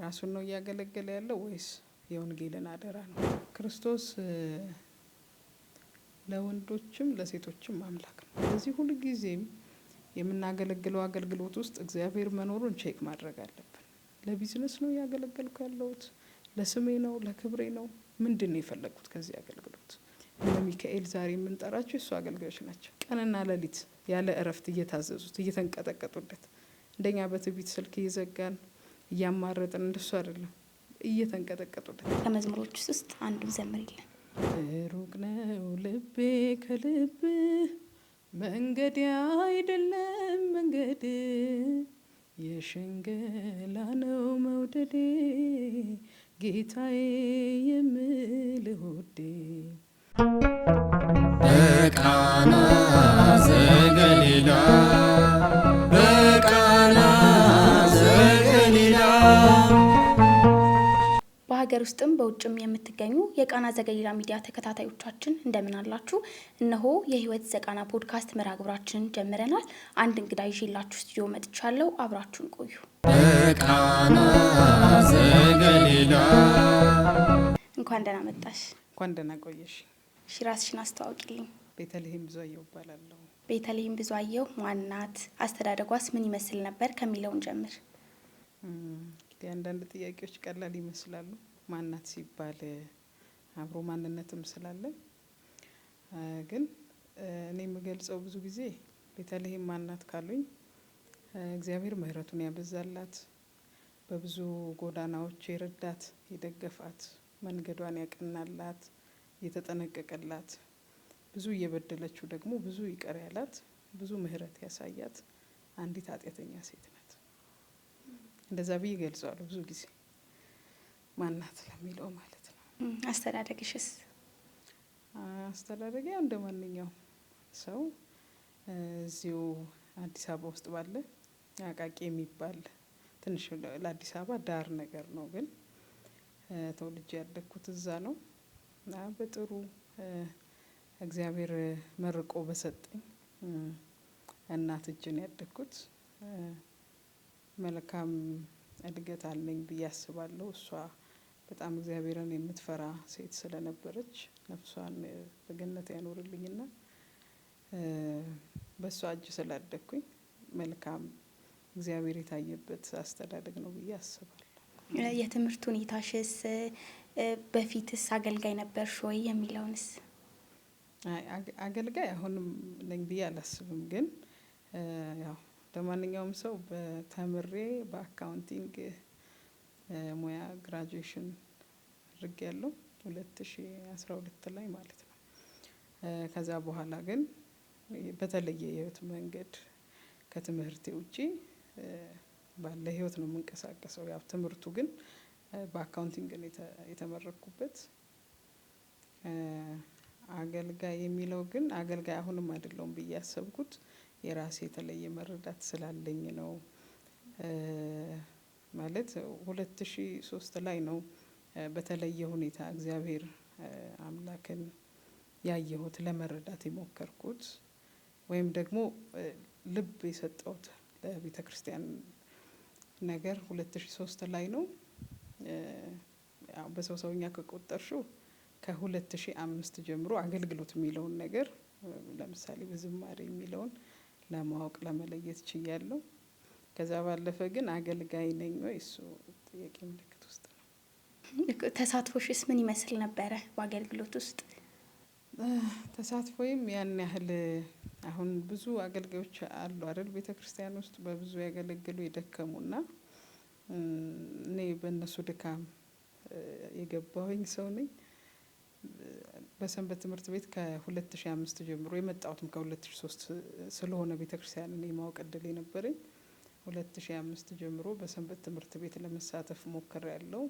ራሱን ነው እያገለገለ ያለው ወይስ የወንጌልን አደራ ነው? ክርስቶስ ለወንዶችም ለሴቶችም አምላክ ነው። ስለዚህ ሁሉ ጊዜም የምናገለግለው አገልግሎት ውስጥ እግዚአብሔር መኖሩን ቼክ ማድረግ አለብን። ለቢዝነስ ነው ያገለገልኩ ያለሁት? ለስሜ ነው? ለክብሬ ነው? ምንድነው የፈለኩት ከዚህ አገልግሎት? እነ ሚካኤል ዛሬ የምንጠራቸው እሱ አገልጋዮች ናቸው። ቀንና ሌሊት ያለ እረፍት እየታዘዙት እየተንቀጠቀጡለት፣ እንደኛ በትዕቢት ስልክ እየዘጋን እያማረጥን እንደሱ አይደለም፣ እየተንቀጠቀጡለት። ከመዝሙሮች ውስጥ አንዱ ዘምሪልን። ሩቅ ነው ልቤ ከልብ መንገድ አይደለም መንገድ የሽንገላ ነው መውደዴ ጌታዬ የምልህ ውዴ በቃና ዘገሊላ በቃና ዘገሊላ። በሀገር ውስጥም በውጭም የምትገኙ የቃና ዘገሊላ ሚዲያ ተከታታዮቻችን እንደምን አላችሁ? እነሆ የህይወት ዘቃና ፖድካስት መርሃ ግብራችንን ጀምረናል። አንድ እንግዳ ይዤላችሁ ስቱዲዮ መጥቻለሁ። አብራችሁን ቆዩ። በቃና ዘገሊላ። እንኳን ደህና መጣሽ። እንኳን ደህና ቆየሽ። እሺ፣ ራስሽን አስተዋውቂልኝ። ቤተልሔም ብዙአየሁ እባላለሁ። ቤተልሔም ብዙአየሁ ማናት? አስተዳደጓስ ምን ይመስል ነበር ከሚለውን ጀምር። እንግዲህ አንዳንድ ጥያቄዎች ቀላል ይመስላሉ። ማናት ሲባል አብሮ ማንነትም ስላለ ግን እኔ የምገልጸው ብዙ ጊዜ ቤተልሔም ማናት ካሉኝ እግዚአብሔር ምሕረቱን ያበዛላት፣ በብዙ ጎዳናዎች የረዳት የደገፋት፣ መንገዷን ያቀናላት፣ የተጠነቀቀላት፣ ብዙ እየበደለችው ደግሞ ብዙ ይቅር ያላት፣ ብዙ ምሕረት ያሳያት አንዲት ኃጢአተኛ ሴት ናት። እንደዛ ብዬ ገልጸዋለሁ ብዙ ጊዜ ማናት ለሚለው ማለት ነው። አስተዳደግሽስ? አስተዳደግ ያው እንደ ማንኛውም ሰው እዚሁ አዲስ አበባ ውስጥ ባለ አቃቂ የሚባል ትንሽ ለአዲስ አበባ ዳር ነገር ነው፣ ግን ተወልጄ ያደግኩት እዛ ነው እና በጥሩ እግዚአብሔር መርቆ በሰጠኝ እናት እጅን ያደግኩት መልካም እድገት አለኝ ብዬ አስባለሁ። እሷ በጣም እግዚአብሔርን የምትፈራ ሴት ስለነበረች ነፍሷን በገነት ያኖርልኝና በእሷ እጅ ስላደግኩኝ መልካም እግዚአብሔር የታየበት አስተዳደግ ነው ብዬ አስባለሁ። የትምህርት ሁኔታሽስ በፊትስ አገልጋይ ነበርሽ ወይ የሚለውንስ? አገልጋይ አሁንም ነኝ ብዬ አላስብም፣ ግን ያው ለማንኛውም ሰው በተምሬ በአካውንቲንግ ሙያ ግራጁዌሽን አድርጌያለሁ 2012 ላይ ማለት ነው። ከዛ በኋላ ግን በተለየ የህይወት መንገድ ከትምህርቴ ውጪ ባለ ህይወት ነው የምንቀሳቀሰው። ያው ትምህርቱ ግን በአካውንቲንግ ነው የተመረኩበት። አገልጋይ የሚለው ግን አገልጋይ አሁንም አይደለሁም ብዬ ያሰብኩት የራሴ የተለየ መረዳት ስላለኝ ነው። ማለት 2003 ላይ ነው በተለየ ሁኔታ እግዚአብሔር አምላክን ያየሁት ለመረዳት የሞከርኩት፣ ወይም ደግሞ ልብ የሰጠሁት ለቤተ ክርስቲያን ነገር 2003 ላይ ነው። በሰው ሰውኛ ከቆጠርሽው ከ2005 ጀምሮ አገልግሎት የሚለውን ነገር ለምሳሌ በዝማሬ የሚለውን ለማወቅ ለመለየት ችያለሁ። ከዛ ባለፈ ግን አገልጋይ ነኝ ወይ እሱ ጥያቄ ምልክት ውስጥ ነው። ተሳትፎሽስ ምን ይመስል ነበረ በአገልግሎት ውስጥ? ተሳትፎዬም ያን ያህል አሁን ብዙ አገልጋዮች አሉ አይደል ቤተክርስቲያን ውስጥ በብዙ ያገለግሉ የደከሙና እኔ በእነሱ ድካም የገባሁኝ ሰው ነኝ። በሰንበት ትምህርት ቤት ከ2005 ጀምሮ የመጣሁትም ከ2003 ስለሆነ ቤተክርስቲያን እኔ ማወቅ እድል የነበረኝ 2005 ጀምሮ በሰንበት ትምህርት ቤት ለመሳተፍ ሞክሬያለሁ።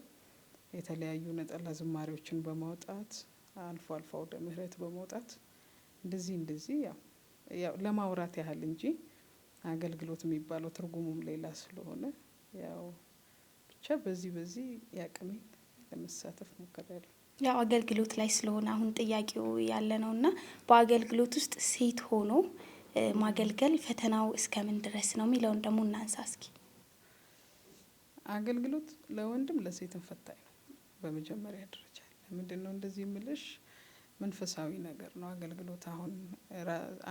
የተለያዩ ነጠላ ዝማሬዎችን በማውጣት አልፎ አልፎ ወደ ምህረት በመውጣት እንደዚህ ያው ለማውራት ያህል እንጂ አገልግሎት የሚባለው ትርጉሙም ሌላ ስለሆነ ያው ብቻ በዚህ ያቅሜን ለመሳተፍ ሞክሬያለሁ። ያው አገልግሎት ላይ ስለሆነ አሁን ጥያቄው ያለ ነውና በአገልግሎት ውስጥ ሴት ሆኖ ማገልገል ፈተናው እስከምን ድረስ ነው የሚለውን ደግሞ እናንሳ እስኪ። አገልግሎት ለወንድም ለሴትም ፈታኝ ነው። በመጀመሪያ ደረጃ ለምንድነው እንደዚህ ምልሽ? መንፈሳዊ ነገር ነው አገልግሎት። አሁን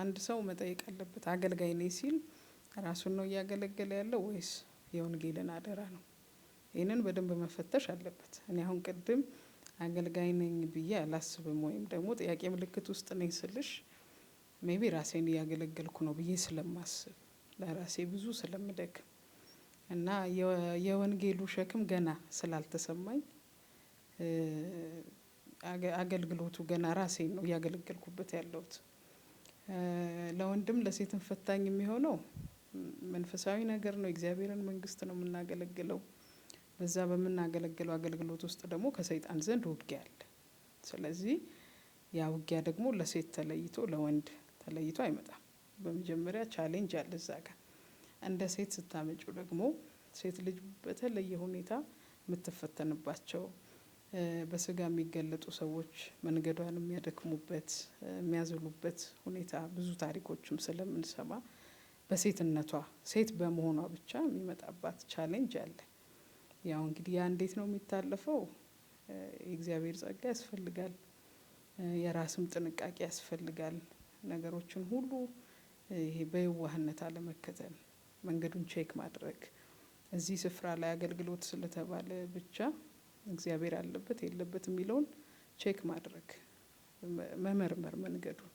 አንድ ሰው መጠየቅ አለበት አገልጋይ ነኝ ሲል ራሱን ነው እያገለገለ ያለው ወይስ የወንጌልን አደራ ነው? ይህንን በደንብ መፈተሽ አለበት። እኔ አሁን ቅድም አገልጋይ ነኝ ብዬ አላስብም፣ ወይም ደግሞ ጥያቄ ምልክት ውስጥ ነኝ ስልሽ ሜቢ ራሴን እያገለገልኩ ነው ብዬ ስለማስብ ለራሴ ብዙ ስለምደክም እና የወንጌሉ ሸክም ገና ስላልተሰማኝ አገልግሎቱ ገና ራሴን ነው እያገለገልኩበት ያለሁት። ለወንድም ለሴትም ፈታኝ የሚሆነው መንፈሳዊ ነገር ነው። እግዚአብሔርን መንግስት ነው የምናገለግለው። በዛ በምናገለግለው አገልግሎት ውስጥ ደግሞ ከሰይጣን ዘንድ ውጊያ አለ። ስለዚህ ያ ውጊያ ደግሞ ለሴት ተለይቶ ለወንድ ተለይቶ አይመጣም። በመጀመሪያ ቻሌንጅ አለ እዛ ጋር። እንደ ሴት ስታመጪው ደግሞ ሴት ልጅ በተለየ ሁኔታ የምትፈተንባቸው በስጋ የሚገለጡ ሰዎች መንገዷን የሚያደክሙበት የሚያዝሉበት ሁኔታ ብዙ ታሪኮችም ስለምንሰማ በሴትነቷ ሴት በመሆኗ ብቻ የሚመጣባት ቻሌንጅ አለ። ያው እንግዲህ ያ እንዴት ነው የሚታለፈው? የእግዚአብሔር ጸጋ ያስፈልጋል፣ የራስም ጥንቃቄ ያስፈልጋል። ነገሮችን ሁሉ ይሄ በየዋህነት አለመከተል፣ መንገዱን ቼክ ማድረግ። እዚህ ስፍራ ላይ አገልግሎት ስለተባለ ብቻ እግዚአብሔር አለበት የለበት የሚለውን ቼክ ማድረግ፣ መመርመር መንገዱን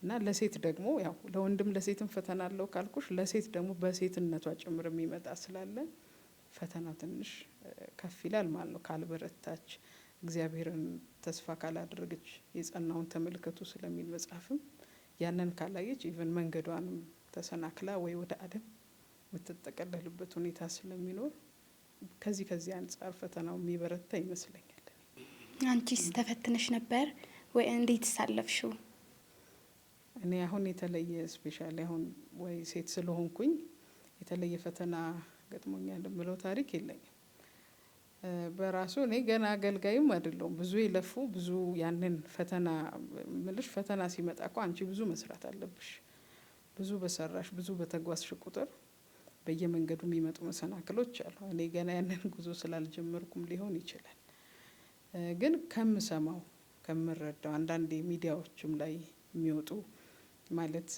እና ለሴት ደግሞ ያው ለወንድም ለሴትም ፈተና አለው ካልኩሽ፣ ለሴት ደግሞ በሴትነቷ ጭምር የሚመጣ ስላለ ፈተና ትንሽ ከፍ ይላል ማለት ነው። ካልበረታች፣ እግዚአብሔርን ተስፋ ካላደረገች፣ የጸናውን ተመልከቱ ስለሚል መጽሐፍም ያንን ካላየች ኢቨን መንገዷንም ተሰናክላ ወይ ወደ አደም የምትጠቀለልበት ሁኔታ ስለሚኖር ከዚህ አንጻር ፈተናው የሚበረታ ይመስለኛል። አንቺስ ተፈትነሽ ነበር ወይ? እንዴት ሳለፍሽው? እኔ አሁን የተለየ ስፔሻሊ አሁን ወይ ሴት ስለሆንኩኝ የተለየ ፈተና ገጥሞኛል የምለው ታሪክ የለኝም። በራሱ እኔ ገና አገልጋይም አይደለሁም። ብዙ የለፉ ብዙ ያንን ፈተና ምልሽ ፈተና ሲመጣ እኮ አንቺ ብዙ መስራት አለብሽ። ብዙ በሰራሽ ብዙ በተጓዝሽ ቁጥር በየመንገዱ የሚመጡ መሰናክሎች አሉ። እኔ ገና ያንን ጉዞ ስላልጀመርኩም ሊሆን ይችላል። ግን ከምሰማው ከምረዳው አንዳንዴ ሚዲያዎችም ላይ የሚወጡ ማለት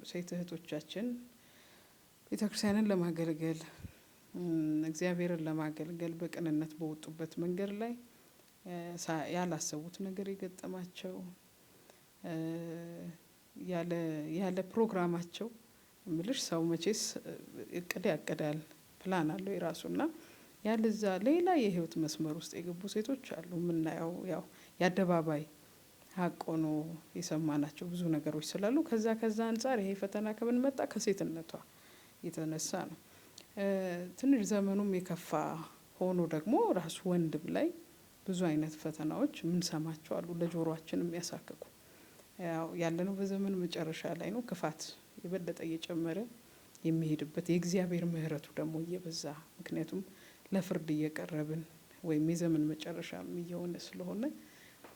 ሴት እህቶቻችን ቤተክርስቲያንን ለማገልገል እግዚአብሔርን ለማገልገል በቅንነት በወጡበት መንገድ ላይ ያላሰቡት ነገር የገጠማቸው ያለ ፕሮግራማቸው ምልሽ ሰው መቼስ እቅድ ያቅዳል፣ ፕላን አለው የራሱና ያለዛ ሌላ የህይወት መስመር ውስጥ የገቡ ሴቶች አሉ። የምናየው ያው የአደባባይ ሀቅ ሆኖ የሰማናቸው ብዙ ነገሮች ስላሉ ከዛ አንጻር ይሄ ፈተና ከምን መጣ? ከሴትነቷ የተነሳ ነው። ትንሽ ዘመኑም የከፋ ሆኖ ደግሞ ራሱ ወንድም ላይ ብዙ አይነት ፈተናዎች የምንሰማቸው አሉ፣ ለጆሮአችን የሚያሳክኩ። ያው ያለነው በዘመን መጨረሻ ላይ ነው። ክፋት የበለጠ እየጨመረ የሚሄድበት የእግዚአብሔር ምሕረቱ ደግሞ እየበዛ ምክንያቱም ለፍርድ እየቀረብን ወይም የዘመን መጨረሻ እየሆነ ስለሆነ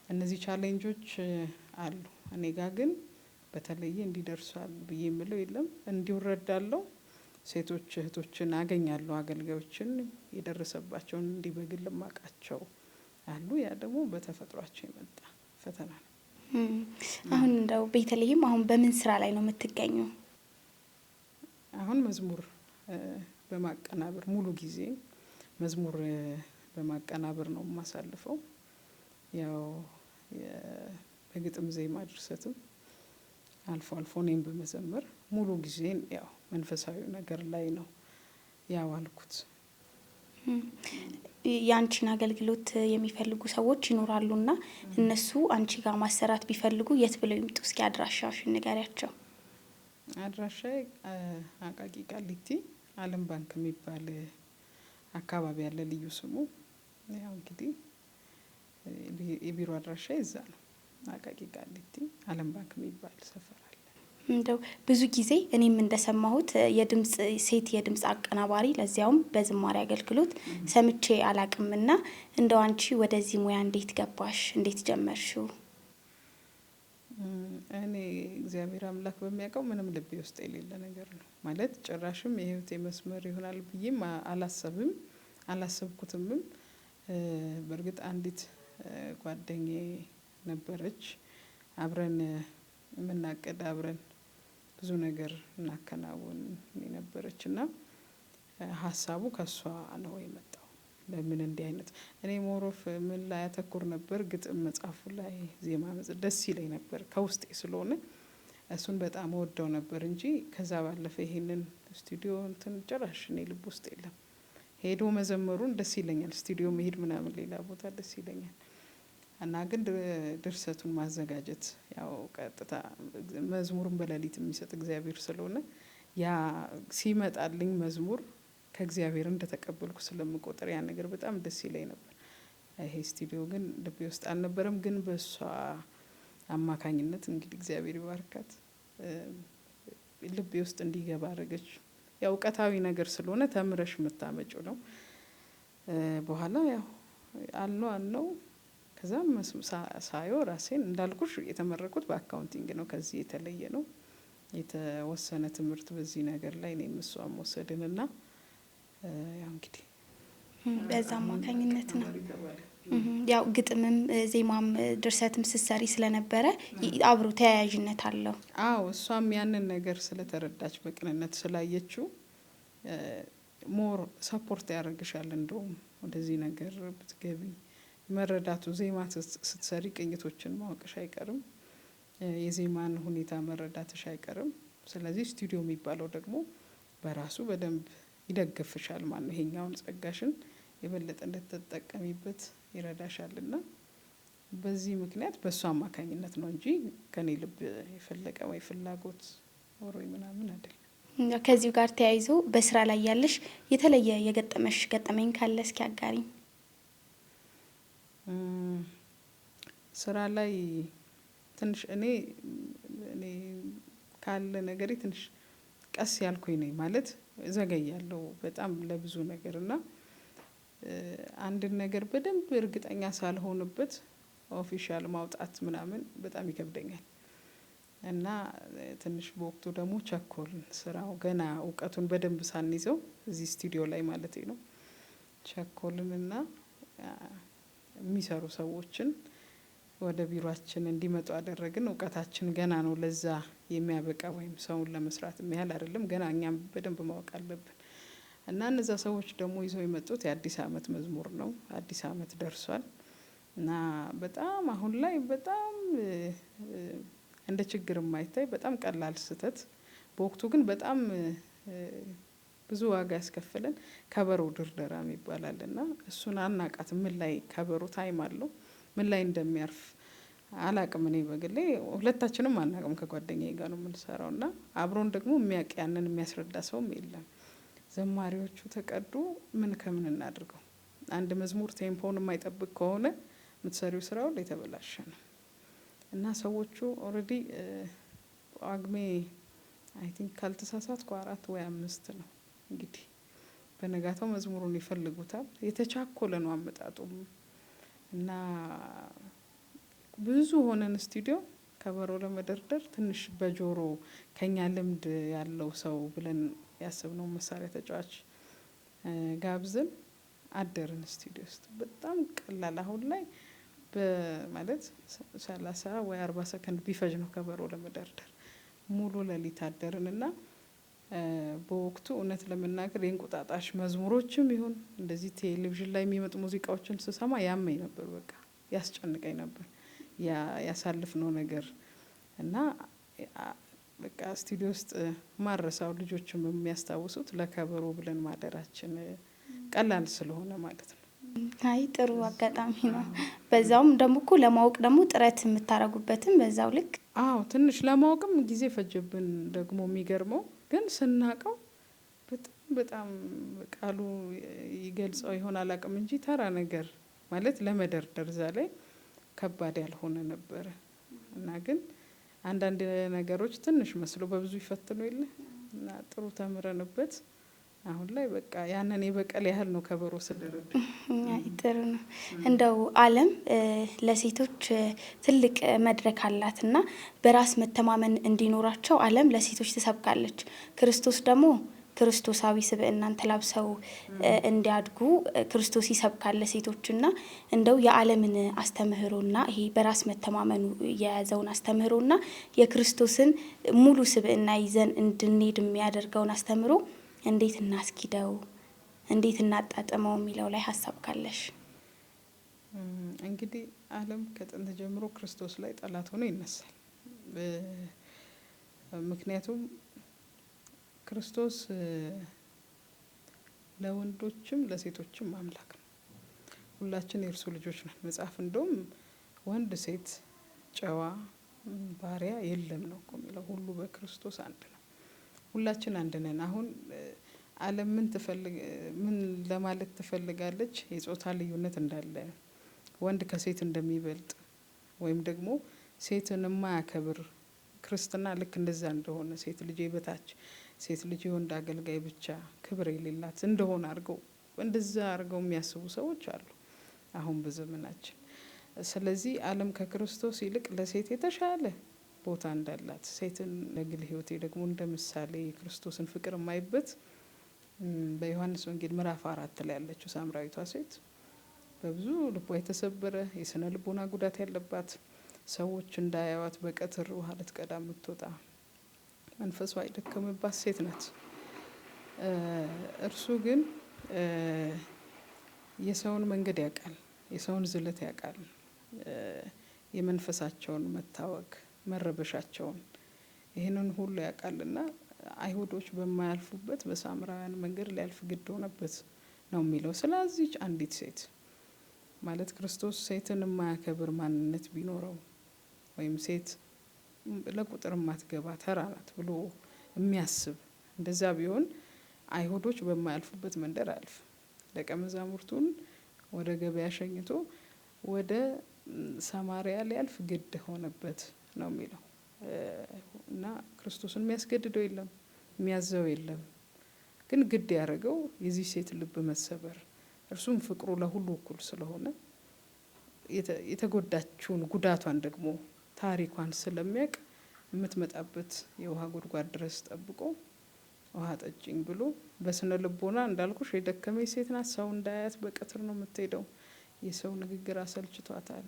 እነዚህ ቻሌንጆች አሉ። እኔ ጋር ግን በተለየ እንዲደርሷል ብዬ የምለው የለም። እንዲወረዳለው ሴቶች እህቶችን አገኛለሁ፣ አገልጋዮችን የደረሰባቸውን እንዲህ በግል ማቃቸው አሉ። ያ ደግሞ በተፈጥሯቸው የመጣ ፈተና ነው። አሁን እንደው ቤተልሔም አሁን በምን ስራ ላይ ነው የምትገኘው? አሁን መዝሙር በማቀናበር ሙሉ ጊዜ መዝሙር በማቀናበር ነው የማሳልፈው። ያው በግጥም ዜማ ድርሰትም አልፎ አልፎ እኔም በመዘመር ሙሉ ጊዜን ያው መንፈሳዊ ነገር ላይ ነው ያዋልኩት። የአንቺን አገልግሎት የሚፈልጉ ሰዎች ይኖራሉና እነሱ አንቺ ጋር ማሰራት ቢፈልጉ የት ብለው ይምጡ? እስኪ አድራሻሽን ንገሪያቸው። አድራሻዬ አቃቂ ቃሊቲ ዓለም ባንክ የሚባል አካባቢ ያለ ልዩ ስሙ። ያው እንግዲህ የቢሮ አድራሻ ይዛ ነው። አቃቂ ቃሊቲ ዓለም ባንክ የሚባል ሰፈር አለ። እንደው ብዙ ጊዜ እኔም እንደሰማሁት ሴት የድምጽ አቀናባሪ ለዚያውም በዝማሬ አገልግሎት ሰምቼ አላቅምና እንደው አንቺ ወደዚህ ሙያ እንዴት ገባሽ? እንዴት ጀመርሽው? እኔ እግዚአብሔር አምላክ በሚያውቀው ምንም ልቤ ውስጥ የሌለ ነገር ነው ማለት ጭራሽም የህይወቴ መስመር ይሆናል ብዬም አላሰብኩትምም። በእርግጥ አንዲት ጓደኛዬ ነበረች አብረን የምናቅድ አብረን ብዙ ነገር እናከናውን ነበረች እና ሀሳቡ ከሷ ነው የመጣው። ለምን እንዲህ አይነት እኔ ሞሮፍ ምን ላይ ያተኩር ነበር ግጥም መጻፉ ላይ ዜማ ደስ ይለኝ ነበር ከውስጤ ስለሆነ እሱን በጣም ወደው ነበር እንጂ ከዛ ባለፈ ይሄንን ስቱዲዮ እንትን ጭራሽ እኔ ልብ ውስጥ የለም። ሄዶ መዘመሩን ደስ ይለኛል ስቱዲዮ መሄድ ምናምን ሌላ ቦታ ደስ ይለኛል። እና ግን ድርሰቱን ማዘጋጀት ያው ቀጥታ መዝሙሩን በሌሊት የሚሰጥ እግዚአብሔር ስለሆነ ያ ሲመጣልኝ መዝሙር ከእግዚአብሔር እንደተቀበልኩ ስለምቆጥር ያ ነገር በጣም ደስ ይለኝ ነበር። ይሄ ስቱዲዮ ግን ልቤ ውስጥ አልነበረም። ግን በሷ አማካኝነት እንግዲህ እግዚአብሔር ይባርካት ልቤ ውስጥ እንዲገባ አደረገች። ያው እውቀታዊ ነገር ስለሆነ ተምረሽ የምታመጪው ነው። በኋላ ያው አልነው ከዛ ሳየው ራሴን እንዳልኩሽ የተመረኩት በአካውንቲንግ ነው። ከዚህ የተለየ ነው። የተወሰነ ትምህርት በዚህ ነገር ላይ እኔም እሷም ወሰድንና ያው እንግዲህ በዛ አማካኝነት ነው ያው ግጥምም ዜማም ድርሰትም ስትሰሪ ስለነበረ አብሮ ተያያዥነት አለው። አዎ እሷም ያንን ነገር ስለተረዳች በቅንነት ስላየችው ሞር ሰፖርት ያደርግሻል። እንደውም ወደዚህ ነገር ብትገቢ መረዳቱ ዜማ ስትሰሪ ቅኝቶችን ማወቅሽ አይቀርም። የዜማን ሁኔታ መረዳትሽ አይቀርም። ስለዚህ ስቱዲዮ የሚባለው ደግሞ በራሱ በደንብ ይደግፍሻል ማለት ነው። ይሄኛውን ጸጋሽን የበለጠ እንድትጠቀሚበት ይረዳሻልና በዚህ ምክንያት በእሱ አማካኝነት ነው እንጂ ከኔ ልብ የፈለቀ ወይ ፍላጎት ወሮይ ምናምን አይደለም። ከዚሁ ጋር ተያይዞ በስራ ላይ ያለሽ የተለየ የገጠመሽ ገጠመኝ ካለ እስኪ አጋሪኝ። ስራ ላይ ትንሽ እኔ ካለ ነገሬ ትንሽ ቀስ ያልኩኝ ነኝ ማለት ዘገያለሁ በጣም ለብዙ ነገር እና አንድን ነገር በደንብ እርግጠኛ ሳልሆንበት ኦፊሻል ማውጣት ምናምን በጣም ይከብደኛል። እና ትንሽ በወቅቱ ደግሞ ቸኮልን ስራው ገና እውቀቱን በደንብ ሳንይዘው እዚህ ስቱዲዮ ላይ ማለቴ ነው። ቸኮልንና የሚሰሩ ሰዎችን ወደ ቢሮአችን እንዲመጡ አደረግን። እውቀታችን ገና ነው ለዛ የሚያበቃ ወይም ሰውን ለመስራት የሚያህል አይደለም ገና እኛም በደንብ ማወቅ አለብን። እና እነዛ ሰዎች ደግሞ ይዘው የመጡት የአዲስ አመት መዝሙር ነው። አዲስ አመት ደርሷል እና በጣም አሁን ላይ በጣም እንደ ችግር የማይታይ በጣም ቀላል ስህተት በወቅቱ ግን በጣም ብዙ ዋጋ ያስከፈለን ከበሮ ድርደራ ይባላል እና እሱን አናቃትም። ምን ላይ ከበሮ ታይም አለው ምን ላይ እንደሚያርፍ አላቅም። እኔ በግሌ ሁለታችንም አናቅም ከጓደኛዬ ጋር ነው የምንሰራው እና አብሮን ደግሞ የሚያውቅ ያንን የሚያስረዳ ሰውም የለም። ዘማሪዎቹ ተቀዱ ምን ከምን እናድርገው። አንድ መዝሙር ቴምፖውን የማይጠብቅ ከሆነ የምትሰሪው ስራው ላይ የተበላሸ ነው። እና ሰዎቹ ኦልሬዲ ጳጉሜ አይ ቲንክ ካልተሳሳትኩ 4 ወይ 5 ነው እንግዲህ በነጋታው መዝሙሩን ይፈልጉታል። የተቻኮለ ነው አመጣጡም እና ብዙ ሆነን ስቱዲዮ ከበሮ ለመደርደር ትንሽ በጆሮ ከኛ ልምድ ያለው ሰው ብለን ያሰብነው መሳሪያ ተጫዋች ጋብዘን አደርን ስቱዲዮ ውስጥ። በጣም ቀላል አሁን ላይ በማለት 30 ወይ 40 ሰከንድ ቢፈጅ ነው ከበሮ ለመደርደር። ሙሉ ሌሊት አደርንና በወቅቱ እውነት ለመናገር የእንቁጣጣሽ መዝሙሮችም ይሁን እንደዚህ ቴሌቪዥን ላይ የሚመጡ ሙዚቃዎችን ስሰማ ያመኝ ነበር። በቃ ያስጨንቀኝ ነበር ያሳልፍነው ነገር እና በቃ ስቱዲዮ ውስጥ ማረሳው ልጆችም የሚያስታውሱት ለከበሮ ብለን ማደራችን ቀላል ስለሆነ ማለት ነው። አይ ጥሩ አጋጣሚ ነው። በዛውም ደግሞ እኮ ለማወቅ ደግሞ ጥረት የምታረጉበትም በዛው ልክ አዎ ትንሽ ለማወቅም ጊዜ ፈጀብን። ደግሞ የሚገርመው ግን ስናቀው በጣም ቃሉ ይገልጸው ይሆን አላቅም እንጂ ተራ ነገር ማለት ለመደርደር እዛ ላይ ከባድ ያልሆነ ነበረ። እና ግን አንዳንድ ነገሮች ትንሽ መስሎ በብዙ ይፈትኑ የለ እና ጥሩ ተምረንበት አሁን ላይ በቃ ያንን የበቀል ያህል ነው ከበሮ ስደረድ። ጥሩ ነው። እንደው ዓለም ለሴቶች ትልቅ መድረክ አላትና በራስ መተማመን እንዲኖራቸው ዓለም ለሴቶች ትሰብካለች። ክርስቶስ ደግሞ ክርስቶሳዊ ስብዕናን ተላብሰው እንዲያድጉ ክርስቶስ ይሰብካል ለሴቶችና እንደው የዓለምን አስተምህሮና ይሄ በራስ መተማመኑ የያዘውን አስተምህሮና የክርስቶስን ሙሉ ስብዕና ይዘን እንድንሄድ የሚያደርገውን አስተምህሮ እንዴት እናስኪደው፣ እንዴት እናጣጥመው የሚለው ላይ ሀሳብ ካለሽ? እንግዲህ ዓለም ከጥንት ጀምሮ ክርስቶስ ላይ ጠላት ሆኖ ይነሳል። ምክንያቱም ክርስቶስ ለወንዶችም ለሴቶችም አምላክ ነው። ሁላችን የእርሱ ልጆች ነን። መጽሐፍ እንደውም ወንድ ሴት ጨዋ ባሪያ የለም ነው እኮ የሚለው። ሁሉ በክርስቶስ አንድ ነው። ሁላችን አንድ ነን። አሁን ዓለም ምን ለማለት ትፈልጋለች? የጾታ ልዩነት እንዳለ፣ ወንድ ከሴት እንደሚበልጥ ወይም ደግሞ ሴትን የማያከብር ክርስትና ልክ እንደዛ እንደሆነ፣ ሴት ልጅ በታች፣ ሴት ልጅ የወንድ አገልጋይ ብቻ ክብር የሌላት እንደሆነ አድርገው እንደዛ አድርገው የሚያስቡ ሰዎች አሉ አሁን በዘመናችን። ስለዚህ ዓለም ከክርስቶስ ይልቅ ለሴት የተሻለ ቦታ እንዳላት፣ ሴትን ለግል ሕይወቴ ደግሞ እንደ ምሳሌ የክርስቶስን ፍቅር የማይበት በዮሐንስ ወንጌል ምዕራፍ 4 ላይ ያለችው ሳምራዊቷ ሴት በብዙ ልቧ የተሰበረ የስነ ልቦና ጉዳት ያለባት፣ ሰዎች እንዳያዩት በቀትር ውሃ ልትቀዳ የምትወጣ መንፈሷ የደከመባት ሴት ናት። እርሱ ግን የሰውን መንገድ ያውቃል፣ የሰውን ዝለት ያውቃል፣ የመንፈሳቸውን መታወክ መረበሻቸውን ይህንን ሁሉ ያውቃልና አይሁዶች በማያልፉበት በሳምራውያን መንገድ ሊያልፍ ግድ ሆነበት ነው የሚለው። ስለዚህ አንዲት ሴት ማለት ክርስቶስ ሴትን የማያከብር ማንነት ቢኖረው ወይም ሴት ለቁጥር የማትገባ ተራ ናት ብሎ የሚያስብ እንደዛ ቢሆን አይሁዶች በማያልፉበት መንደር አያልፍ። ደቀ መዛሙርቱን ወደ ገበያ ሸኝቶ ወደ ሰማሪያ ሊያልፍ ግድ ሆነበት ነው የሚለው። እና ክርስቶስን የሚያስገድደው የለም፣ የሚያዘው የለም። ግን ግድ ያደረገው የዚህ ሴት ልብ መሰበር፣ እርሱም ፍቅሩ ለሁሉ እኩል ስለሆነ የተጎዳችውን ጉዳቷን ደግሞ ታሪኳን ስለሚያውቅ የምትመጣበት የውሃ ጉድጓድ ድረስ ጠብቆ ውሃ ጠጭኝ ብሎ በስነ ልቦና እንዳልኩሽ የደከመች ሴት ናት። ሰው እንዳያት በቀትር ነው የምትሄደው። የሰው ንግግር አሰልችቷታል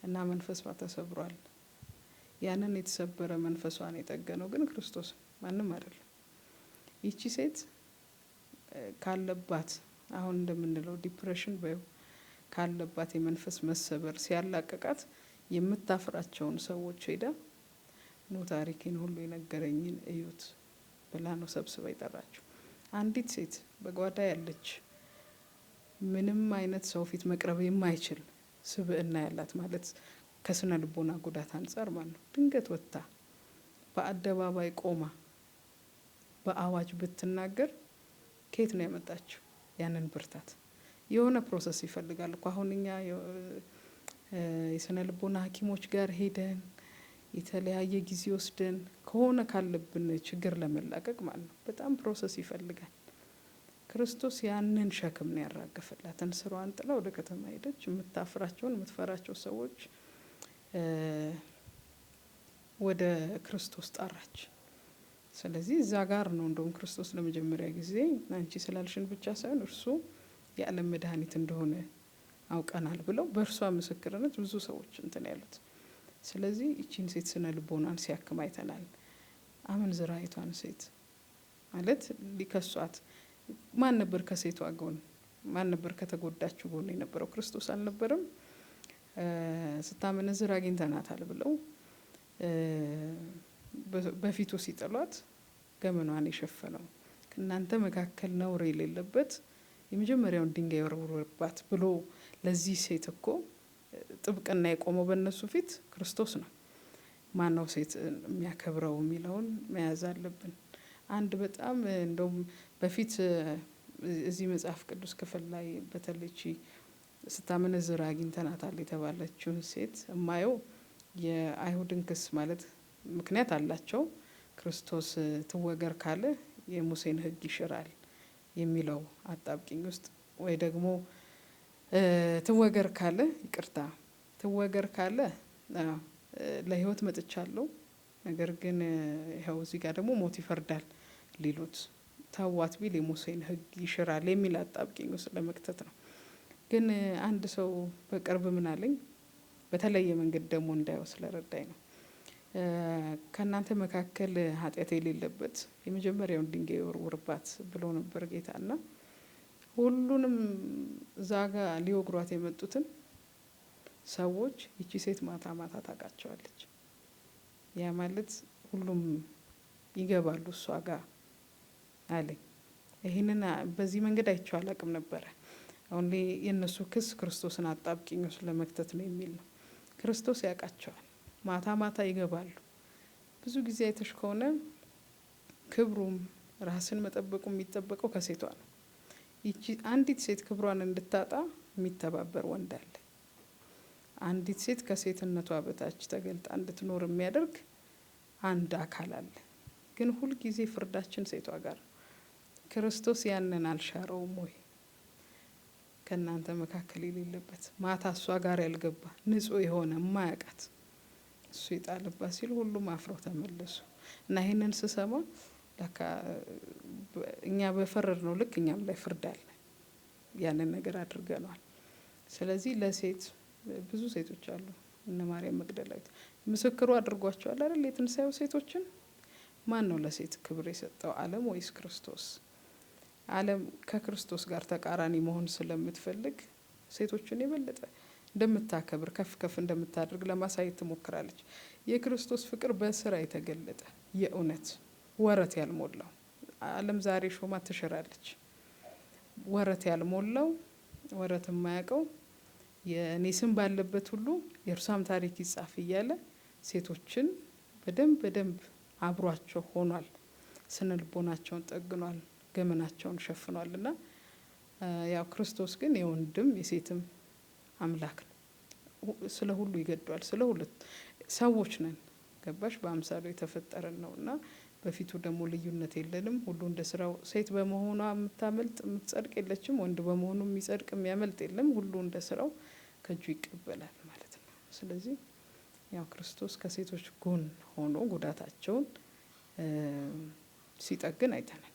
እና መንፈሷ ተሰብሯል። ያንን የተሰበረ መንፈሷን የጠገነው ግን ክርስቶስ ማንም አይደለም። ይቺ ሴት ካለባት አሁን እንደምንለው ዲፕሬሽን ካለባት የመንፈስ መሰበር ሲያላቀቃት የምታፍራቸውን ሰዎች ሄዳ ኑ ታሪኬን ሁሉ የነገረኝን እዩት ብላ ነው ሰብስባ ይጠራቸው። አንዲት ሴት በጓዳ ያለች ምንም አይነት ሰው ፊት መቅረብ የማይችል ስብዕና ያላት ማለት ከስነ ልቦና ጉዳት አንጻር ማለት ነው። ድንገት ወጥታ በአደባባይ ቆማ በአዋጅ ብትናገር ከየት ነው ያመጣችው ያንን ብርታት? የሆነ ፕሮሰስ ይፈልጋል እኮ። አሁን እኛ የስነ ልቦና ሐኪሞች ጋር ሄደን የተለያየ ጊዜ ወስደን ከሆነ ካለብን ችግር ለመላቀቅ ማለት ነው በጣም ፕሮሰስ ይፈልጋል። ክርስቶስ ያንን ሸክም ነው ያራገፈላትን። ስሯን ጥላ ወደ ከተማ ሄደች። የምታፍራቸውን የምትፈራቸው ሰዎች ወደ ክርስቶስ ጠራች። ስለዚህ እዛ ጋር ነው እንደውም ክርስቶስ ለመጀመሪያ ጊዜ አንቺ ስላልሽን ብቻ ሳይሆን እርሱ የዓለም መድኃኒት እንደሆነ አውቀናል ብለው በእርሷ ምስክርነት ብዙ ሰዎች እንትን ያሉት። ስለዚህ ይቺን ሴት ስነ ልቦናን ሲያክም አይተናል። አመንዝራይቷን ሴት ማለት ሊከሷት ማን ነበር? ከሴቷ ጎን ማን ነበር? ከተጎዳችው ጎን የነበረው ክርስቶስ አልነበረም? ስታመነዝር አግኝተናታል ብለው በፊቱ ሲጥሏት ገመኗን የሸፈነው ከእናንተ መካከል ነውር የሌለበት የመጀመሪያውን ድንጋይ ወርውሩባት ብሎ ለዚህ ሴት እኮ ጥብቅና የቆመው በእነሱ ፊት ክርስቶስ ነው። ማነው ሴት የሚያከብረው የሚለውን መያዝ አለብን። አንድ በጣም እንደውም በፊት እዚህ መጽሐፍ ቅዱስ ክፍል ላይ በተለይቺ ስታመነዝር አግኝተናታል የተባለችውን ሴት እማየው የአይሁድን ክስ ማለት ምክንያት አላቸው። ክርስቶስ ትወገር ካለ የሙሴን ሕግ ይሽራል የሚለው አጣብቂኝ ውስጥ ወይ ደግሞ ትወገር ካለ ይቅርታ ትወገር ካለ ለህይወት መጥቻለሁ፣ ነገር ግን ይኸው እዚህ ጋር ደግሞ ሞት ይፈርዳል ሊሉት ታዋት ቢል የሙሴን ህግ ይሽራል የሚል አጣብቂኝ ውስጥ ለመክተት ነው። ግን አንድ ሰው በቅርብ ምን አለኝ፣ በተለየ መንገድ ደግሞ እንዳየው ስለረዳኝ ነው። ከእናንተ መካከል ኃጢአት የሌለበት የመጀመሪያውን ድንጋይ ይወርውርባት ብሎ ነበር ጌታ። እና ሁሉንም እዛ ጋ ሊወግሯት የመጡትን ሰዎች ይቺ ሴት ማታ ማታ ታውቃቸዋለች። ያ ማለት ሁሉም ይገባሉ እሷ ጋር አለኝ። ይህንን በዚህ መንገድ አይቼው አላቅም ነበረ። አሁን የእነሱ ክስ ክርስቶስን አጣብቂኝ ውስጥ ለመክተት ነው የሚል ነው። ክርስቶስ ያውቃቸዋል። ማታ ማታ ይገባሉ። ብዙ ጊዜ አይተሽ ከሆነ ክብሩም ራስን መጠበቁ የሚጠበቀው ከሴቷ ነው። ይቺ አንዲት ሴት ክብሯን እንድታጣ የሚተባበር ወንድ አለ። አንዲት ሴት ከሴትነቷ በታች ተገልጣ እንድትኖር የሚያደርግ አንድ አካል አለ። ግን ሁልጊዜ ፍርዳችን ሴቷ ጋር። ክርስቶስ ያንን አልሻረውም ወይ? ከእናንተ መካከል የሌለበት ማታ እሷ ጋር ያልገባ ንጹሕ የሆነ ማያውቃት እሱ ይጣልባት ሲል ሁሉም አፍረው ተመለሱ። እና ይህንን ስሰማ ለካ እኛ በፈረድ ነው ልክ እኛም ላይ ፍርድ አለ። ያንን ነገር አድርገናል። ስለዚህ ለሴት ብዙ ሴቶች አሉ፣ እነ ማርያም መግደላዊት ምስክሩ አድርጓቸዋል አይደል? የትንሳኤው ሴቶችን ማን ነው ለሴት ክብር የሰጠው? ዓለም ወይስ ክርስቶስ? ዓለም ከክርስቶስ ጋር ተቃራኒ መሆን ስለምትፈልግ ሴቶችን የበለጠ እንደምታከብር ከፍ ከፍ እንደምታደርግ ለማሳየት ትሞክራለች። የክርስቶስ ፍቅር በስራ የተገለጠ የእውነት ወረት ያልሞላው ዓለም ዛሬ ሾማ ትሽራለች። ወረት ያልሞላው ወረት የማያውቀው የእኔ ስም ባለበት ሁሉ የእርሷም ታሪክ ይጻፍ እያለ ሴቶችን በደንብ አብሯቸው ሆኗል። ስነ ልቦናቸውን ጠግኗል፣ ገመናቸውን ሸፍኗል። እና ያው ክርስቶስ ግን የወንድም የሴትም አምላክ ነው። ስለ ሁሉ ይገዷል። ስለ ሁሉ ሰዎች ነን፣ ገባሽ? በአምሳሉ የተፈጠረን ነው እና በፊቱ ደግሞ ልዩነት የለንም። ሁሉ እንደ ስራው። ሴት በመሆኗ የምታመልጥ የምትጸድቅ የለችም፣ ወንድ በመሆኑ የሚጸድቅ የሚያመልጥ የለም። ሁሉ እንደ ስራው ከእጁ ይቀበላል ማለት ነው። ስለዚህ ያው ክርስቶስ ከሴቶች ጎን ሆኖ ጉዳታቸውን ሲጠግን አይተናል።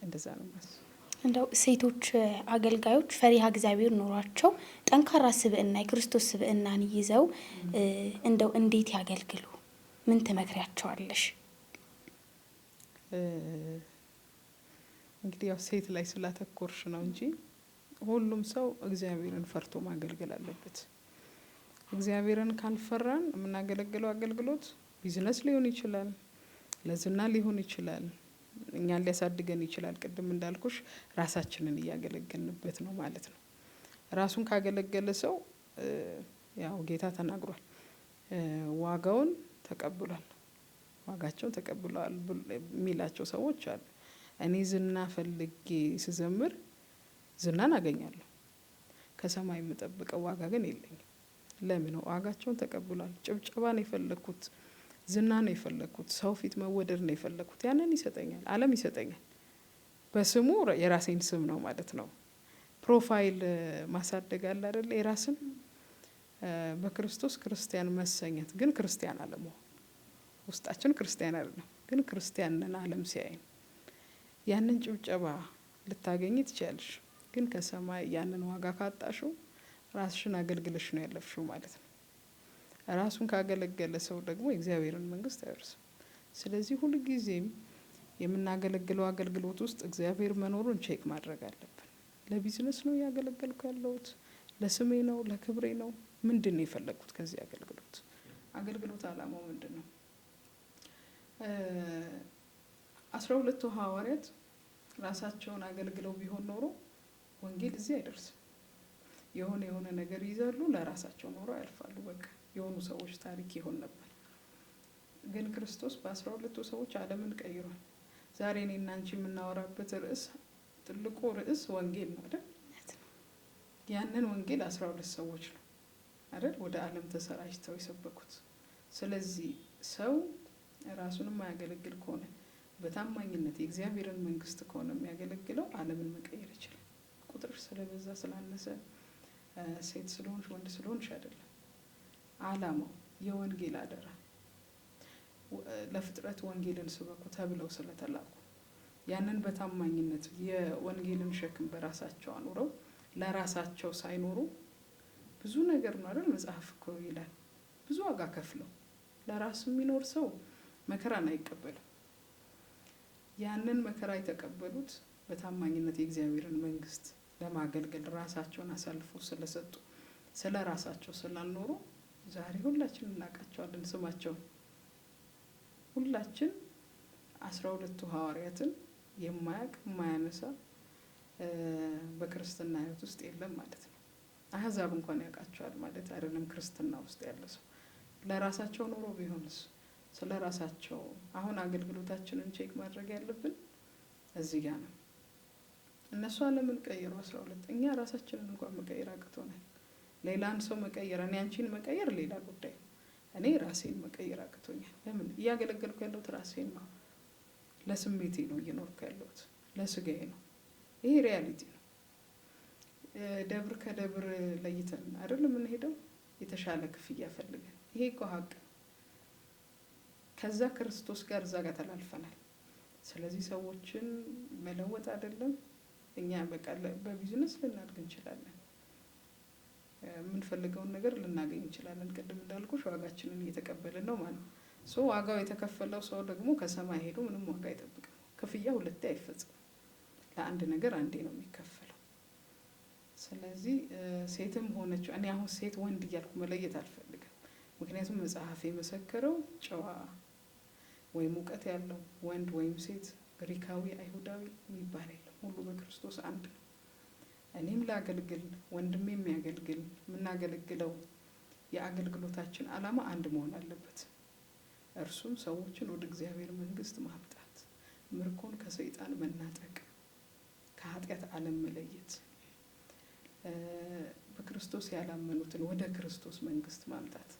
እንደዛ ነው ማለት። እንደው ሴቶች አገልጋዮች ፈሪሃ እግዚአብሔር ኖሯቸው ጠንካራ ስብዕና የክርስቶስ ስብዕናን ይዘው እንደው እንዴት ያገልግሉ? ምን ትመክሪያቸዋለሽ? እንግዲህ ያው ሴት ላይ ስላተኮርሽ ነው እንጂ ሁሉም ሰው እግዚአብሔርን ፈርቶ ማገልገል አለበት። እግዚአብሔርን ካልፈራን የምናገለግለው አገልግሎት ቢዝነስ ሊሆን ይችላል፣ ለዝና ሊሆን ይችላል፣ እኛን ሊያሳድገን ይችላል። ቅድም እንዳልኩሽ ራሳችንን እያገለገልንበት ነው ማለት ነው። ራሱን ካገለገለ ሰው ያው ጌታ ተናግሯል፣ ዋጋውን ተቀብሏል፣ ዋጋቸውን ተቀብለዋል የሚላቸው ሰዎች አሉ። እኔ ዝና ፈልጌ ስዘምር ዝናን አገኛለሁ፣ ከሰማይ የምጠብቀው ዋጋ ግን የለኝም። ለምን? ዋጋቸውን ተቀብሏል። ጭብጨባ ነው የፈለኩት፣ ዝና ነው የፈለኩት፣ ሰው ፊት መወደድ ነው የፈለኩት። ያንን ይሰጠኛል፣ ዓለም ይሰጠኛል። በስሙ የራሴን ስም ነው ማለት ነው። ፕሮፋይል ማሳደግ አለ አይደለ? የራስን በክርስቶስ ክርስቲያን መሰኘት፣ ግን ክርስቲያን አለመሆን። ውስጣችን ክርስቲያን አይደለም፣ ግን ክርስቲያን ነን ዓለም ሲያይን። ያንን ጭብጨባ ልታገኝ ትችያለሽ፣ ግን ከሰማይ ያንን ዋጋ ካጣሽው ራስሽን አገልግለሽ ነው ያለፍሽው ማለት ነው። ራሱን ካገለገለ ሰው ደግሞ የእግዚአብሔርን መንግስት አይወርስም። ስለዚህ ሁልጊዜም የምናገለግለው አገልግሎት ውስጥ እግዚአብሔር መኖሩን ቼክ ማድረግ አለብን። ለቢዝነስ ነው ያገለገልኩ ያለሁት? ለስሜ ነው? ለክብሬ ነው? ምንድን ነው የፈለግኩት ከዚህ አገልግሎት? አገልግሎት አላማው ምንድን ነው? 12ቱ ሐዋርያት ራሳቸውን አገልግለው ቢሆን ኖሮ ወንጌል እዚህ አይደርስም። የሆነ ነገር ይዛሉ፣ ለራሳቸው ኖሮ ያልፋሉ። በቃ የሆኑ ሰዎች ታሪክ ይሆን ነበር። ግን ክርስቶስ በ12ቱ ሰዎች ዓለምን ቀይሯል። ዛሬ እኔና አንቺ የምናወራበት ርዕስ ትልቁ ርዕስ ወንጌል ነው አይደል? ያንን ወንጌል 12 ሰዎች ነው አይደል ወደ ዓለም ተሰራጭተው የሰበኩት። ስለዚህ ሰው ራሱን የማያገለግል ከሆነ በታማኝነት የእግዚአብሔርን መንግስት ከሆነ የሚያገለግለው ዓለምን መቀየር ይችላል። ቁጥርሽ ስለበዛ ስላነሰ ሴት ስለሆንሽ ወንድ ስለሆንሽ አይደለም። ዓላማው የወንጌል አደራ ለፍጥረት ወንጌልን ስበኩ ተብለው ስለተላኩ ያንን በታማኝነት የወንጌልን ሸክም በራሳቸው አኑረው ለራሳቸው ሳይኖሩ ብዙ ነገር ነው አይደል መጽሐፍ እኮ ይላል። ብዙ ዋጋ ከፍለው ለራሱ የሚኖር ሰው መከራን አይቀበልም። ያንን መከራ የተቀበሉት በታማኝነት የእግዚአብሔርን መንግስት ለማገልገል ራሳቸውን አሳልፈው ስለሰጡ ስለ ራሳቸው ስላልኖሩ ዛሬ ሁላችን እናውቃቸዋለን ስማቸውን። ሁላችን 12ቱ ሐዋርያትን የማያውቅ የማያነሳ በክርስትና ህይወት ውስጥ የለም ማለት ነው። አህዛብ እንኳን ያውቃቸዋል ማለት አይደለም። ክርስትና ውስጥ ያለ ሰው ለራሳቸው ኖሮ ቢሆንስ ስለ ራሳቸው አሁን አገልግሎታችንን ቼክ ማድረግ ያለብን እዚህ ጋር ነው። እነሱ ዓለምን ቀየሩ 12፣ እኛ ራሳችንን እንኳን መቀየር አቅቶናል። ሌላን ሰው መቀየር እኔ አንቺን መቀየር ሌላ ጉዳይ፣ እኔ ራሴን መቀየር አቅቶኛል። ለምን እያገለገልኩ ያለሁት ራሴን ነው። ለስሜቴ ነው እየኖርኩ ያለሁት፣ ለስጋዬ ነው። ይሄ ሪያሊቲ ነው። ደብር ከደብር ለይተን አይደለም የምንሄደው የተሻለ ክፍያ ፈልገን። ይሄ እኮ ሀቅ። ከዛ ክርስቶስ ጋር እዛ ጋር ተላልፈናል። ስለዚህ ሰዎችን መለወጥ አይደለም እኛ በቃ በቢዝነስ ልናድግ እንችላለን። የምንፈልገውን ነገር ልናገኝ እንችላለን። ቅድም እንዳልኩሽ ዋጋችንን እየተቀበልን ነው ማለት ነው። ዋጋው የተከፈለው ሰው ደግሞ ከሰማይ ሄዶ ምንም ዋጋ አይጠብቅም። ክፍያ ሁለቴ አይፈጽም። ለአንድ ነገር አንዴ ነው የሚከፈለው። ስለዚህ ሴትም ሆነች እኔ አሁን ሴት ወንድ እያልኩ መለየት አልፈልግም። ምክንያቱም መጽሐፍ የመሰከረው ጨዋ ወይም እውቀት ያለው ወንድ ወይም ሴት፣ ግሪካዊ አይሁዳዊ የሚባል የለም። ሁሉ በክርስቶስ አንድ ነው። እኔም ላገልግል፣ ወንድሜ የሚያገልግል፣ የምናገለግለው የአገልግሎታችን ዓላማ አንድ መሆን አለበት። እርሱም ሰዎችን ወደ እግዚአብሔር መንግስት ማምጣት፣ ምርኮን ከሰይጣን መናጠቅ፣ ከኃጢአት ዓለም መለየት፣ በክርስቶስ ያላመኑትን ወደ ክርስቶስ መንግስት ማምጣት።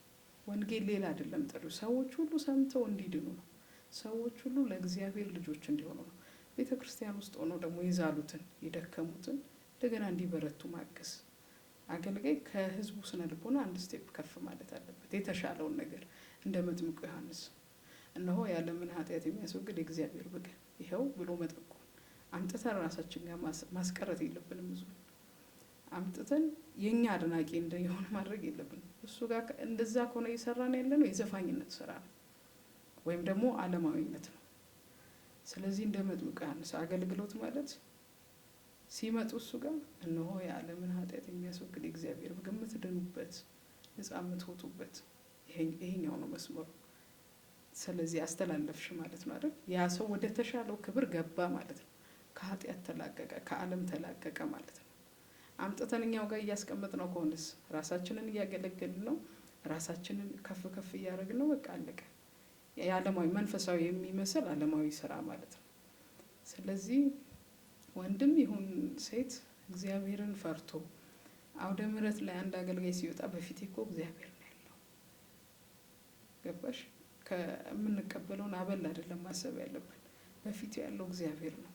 ወንጌል ሌላ አይደለም ጥሪው። ሰዎች ሁሉ ሰምተው እንዲድኑ ነው። ሰዎች ሁሉ ለእግዚአብሔር ልጆች እንዲሆኑ ነው። ቤተ ክርስቲያን ውስጥ ሆነው ደግሞ የዛሉትን የደከሙትን እንደገና እንዲበረቱ ማገዝ። አገልጋይ ከህዝቡ ስነ ልቦና አንድ ስቴፕ ከፍ ማለት አለበት። የተሻለውን ነገር እንደ መጥምቁ ዮሐንስ እነሆ ያለምን ኃጢአት የሚያስወግድ የእግዚአብሔር በግ ይኸው ብሎ መጠቆም። አምጥተን ራሳችን ጋር ማስቀረት የለብንም። ብዙ አምጥተን የኛ አድናቂ እንደሆነ ማድረግ የለብንም። እሱ ጋር እንደዛ ከሆነ እየሰራን ያለነው የዘፋኝነት ስራ ነው ወይም ደግሞ ዓለማዊነት ነው። ስለዚህ እንደ መጥምቁ ዮሐንስ አገልግሎት ማለት ሲመጡ እሱ ጋር እነሆ የዓለምን ኃጢአት የሚያስወግድ የእግዚአብሔር በግ የምትድኑበት፣ ነጻ የምትወጡበት ይሄኛው ነው መስመሩ። ስለዚህ አስተላለፍሽ ማለት ነው አይደል? ያ ሰው ወደ ተሻለው ክብር ገባ ማለት ነው። ከኃጢአት ተላቀቀ፣ ከዓለም ተላቀቀ ማለት ነው። አምጥተን እኛው ጋር እያስቀመጥ ነው ከሆነስ ራሳችንን እያገለገልን ነው፣ ራሳችንን ከፍ ከፍ እያደረግን ነው። በቃ አለቀ። የዓለማዊ መንፈሳዊ የሚመስል ዓለማዊ ስራ ማለት ነው። ስለዚህ ወንድም ይሁን ሴት እግዚአብሔርን ፈርቶ አውደ ምሕረት ላይ አንድ አገልጋይ ሲወጣ በፊት እኮ እግዚአብሔር ነው ያለው። ገባሽ? ከምንቀበለውን አበል አይደለም ማሰብ ያለብን፣ በፊት ያለው እግዚአብሔር ነው።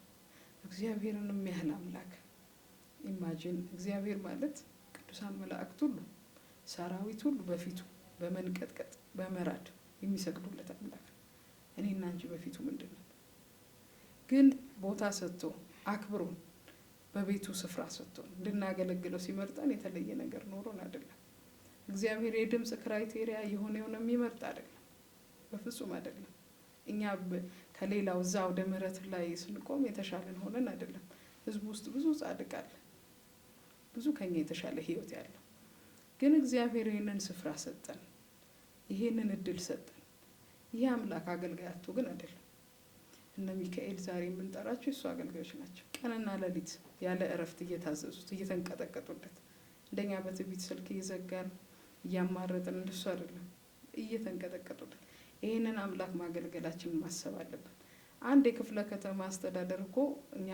እግዚአብሔርን የሚያህል አምላክ ኢማጂን። እግዚአብሔር ማለት ቅዱሳን መላእክት ሁሉ ሰራዊት ሁሉ በፊቱ በመንቀጥቀጥ በመራድ የሚሰግዱለት አምላክ ነው። እኔና አንቺ በፊቱ ምንድን ነው? ግን ቦታ ሰጥቶ አክብሮን በቤቱ ስፍራ ሰጥቶን እንድናገለግለው ሲመርጠን የተለየ ነገር ኖሮን አይደለም። እግዚአብሔር የድምፅ ክራይቴሪያ የሆነ የሚመርጥ አይደለም፣ በፍጹም አይደለም። እኛ ከሌላው እዛ ወደ ምሕረት ላይ ስንቆም የተሻለን ሆነን አይደለም። ህዝቡ ውስጥ ብዙ ጻድቅ አለ፣ ብዙ ከኛ የተሻለ ህይወት ያለው። ግን እግዚአብሔር ይህንን ስፍራ ሰጠን፣ ይሄንን እድል ሰጠን። ይህ አምላክ አገልጋያቱ ግን አይደለም። እነ ሚካኤል ዛሬ የምንጠራቸው የእሱ አገልጋዮች ናቸው። ቀንና ሌሊት ያለ እረፍት እየታዘዙት እየተንቀጠቀጡለት፣ እንደኛ በትዕቢት ስልክ እየዘጋን እያማረጥን እንደሱ አይደለም፣ እየተንቀጠቀጡለት። ይህንን አምላክ ማገልገላችንን ማሰብ አለብን። አንድ የክፍለ ከተማ አስተዳደር እኮ እኛ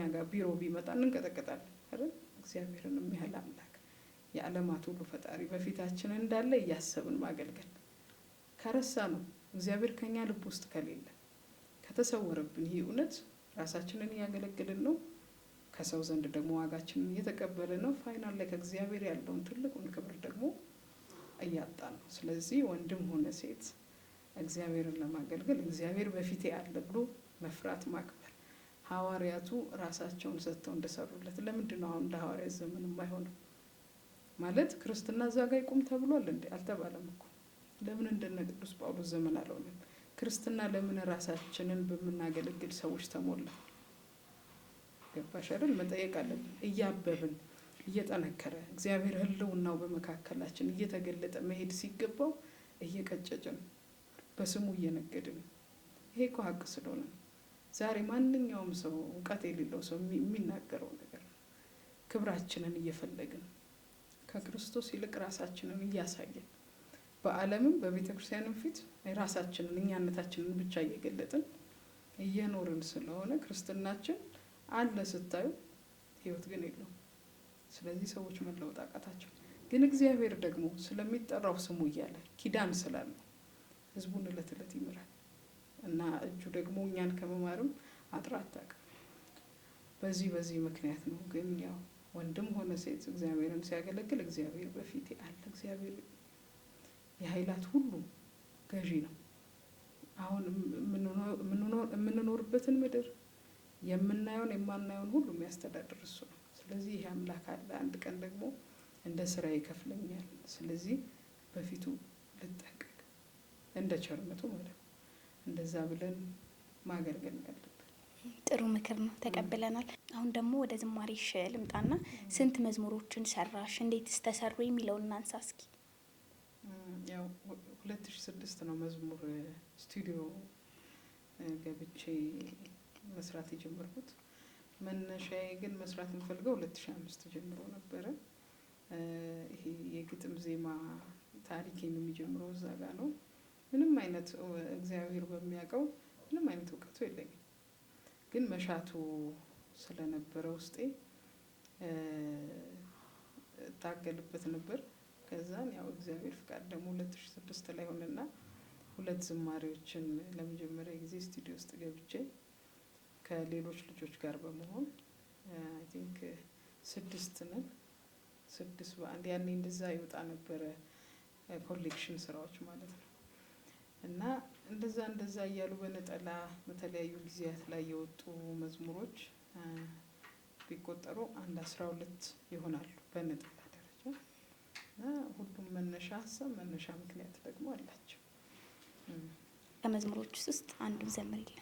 ጋር ቢሮ ቢመጣ እንንቀጠቀጣለን አይደል? እግዚአብሔርን የሚያህል አምላክ የዓለማት ሁሉ ፈጣሪ በፊታችን እንዳለ እያሰብን ማገልገል ከረሳ ነው። እግዚአብሔር ከኛ ልብ ውስጥ ከሌለ ከተሰወረብን ይህ እውነት ራሳችንን እያገለገልን ነው፣ ከሰው ዘንድ ደግሞ ዋጋችንን እየተቀበለ ነው። ፋይናል ላይ ከእግዚአብሔር ያለውን ትልቁን ክብር ደግሞ እያጣን ነው። ስለዚህ ወንድም ሆነ ሴት እግዚአብሔርን ለማገልገል እግዚአብሔር በፊቴ አለ ብሎ መፍራት ማክበር። ሐዋርያቱ ራሳቸውን ሰጥተው እንደሰሩለት ለምንድን ነው አሁን እንደ ሐዋርያት ዘመን የማይሆነው? ማለት ክርስትና እዛ ጋ ይቁም ተብሏል እንዴ? አልተባለም እኮ። ለምን እንደነ ቅዱስ ጳውሎስ ዘመን አልሆነም? ክርስትና ለምን ራሳችንን በምናገለግል ሰዎች ተሞላ? ገባሽ አይደል? መጠየቅ አለብን። እያበብን እየጠነከረ እግዚአብሔር ሕልውናው በመካከላችን እየተገለጠ መሄድ ሲገባው እየቀጨጭን በስሙ እየነገድን፣ ይሄ እኮ ሀቅ ስለሆነ ዛሬ ማንኛውም ሰው እውቀት የሌለው ሰው የሚናገረው ነገር ነው። ክብራችንን እየፈለግን ከክርስቶስ ይልቅ ራሳችንን እያሳየን በዓለምም በቤተ ክርስቲያንም ፊት ራሳችንን እኛነታችንን ብቻ እየገለጥን እየኖርን ስለሆነ ክርስትናችን አለ ስታዩ፣ ህይወት ግን የለውም። ስለዚህ ሰዎች መለወጥ አቃታቸው። ግን እግዚአብሔር ደግሞ ስለሚጠራው ስሙ እያለ ኪዳን ስላለው ህዝቡን እለት እለት ይምራል እና እጁ ደግሞ እኛን ከመማርም አጥራ አታውቅም። በዚህ ምክንያት ነው። ግን ያው ወንድም ሆነ ሴት እግዚአብሔርን ሲያገለግል እግዚአብሔር በፊቴ አለ። እግዚአብሔር የኃይላት ሁሉ ገዢ ነው። አሁን የምንኖርበትን ምድር የምናየውን የማናየውን ሁሉ የሚያስተዳድር እሱ ነው። ስለዚህ ይሄ አምላክ አለ። አንድ ቀን ደግሞ እንደ ስራ ይከፍለኛል። ስለዚህ በፊቱ ልጠንቀቅ፣ እንደ ቸርነቱ ማለት ነው። እንደዛ ብለን ማገልገል ያለብን። ጥሩ ምክር ነው፣ ተቀብለናል። አሁን ደግሞ ወደ ዝማሬሽ ልምጣና ስንት መዝሙሮችን ሰራሽ፣ እንዴትስ ተሰሩ የሚለውን እናንሳ እስኪ። ያው 2006 ነው መዝሙር ስቱዲዮ ገብቼ መስራት የጀመርኩት። መነሻዬ ግን መስራት የምፈልገው 2005 ጀምሮ ነበረ። ይሄ የግጥም ዜማ ታሪኬን የሚጀምረው እዛ ጋ ነው። ምንም አይነት እግዚአብሔር በሚያውቀው ምንም አይነት እውቀቱ የለኝም፣ ግን መሻቱ ስለነበረ ውስጤ ታገልበት ነበር። ከዛን ያው እግዚአብሔር ፍቃድ ደግሞ 2006 ላይ ሆነና 2 ዝማሬዎችን ለመጀመሪያ ጊዜ ስቱዲዮ ውስጥ ገብቼ ከሌሎች ልጆች ጋር በመሆን አይ ቲንክ 6 ነን፣ 6 በአንድ ያኔ እንደዛ ይወጣ ነበረ ኮሌክሽን ስራዎች ማለት ነው። እና እንደዛ እያሉ በነጠላ በተለያዩ ጊዜያት ላይ የወጡ መዝሙሮች ቢቆጠሩ 12 ይሆናሉ በነጠላ ደረጃ። እና ሁሉም መነሻ ሀሳብ መነሻ ምክንያት ደግሞ አላቸው። ከመዝሙሮች ውስጥ አንዱን ዘምሪልን።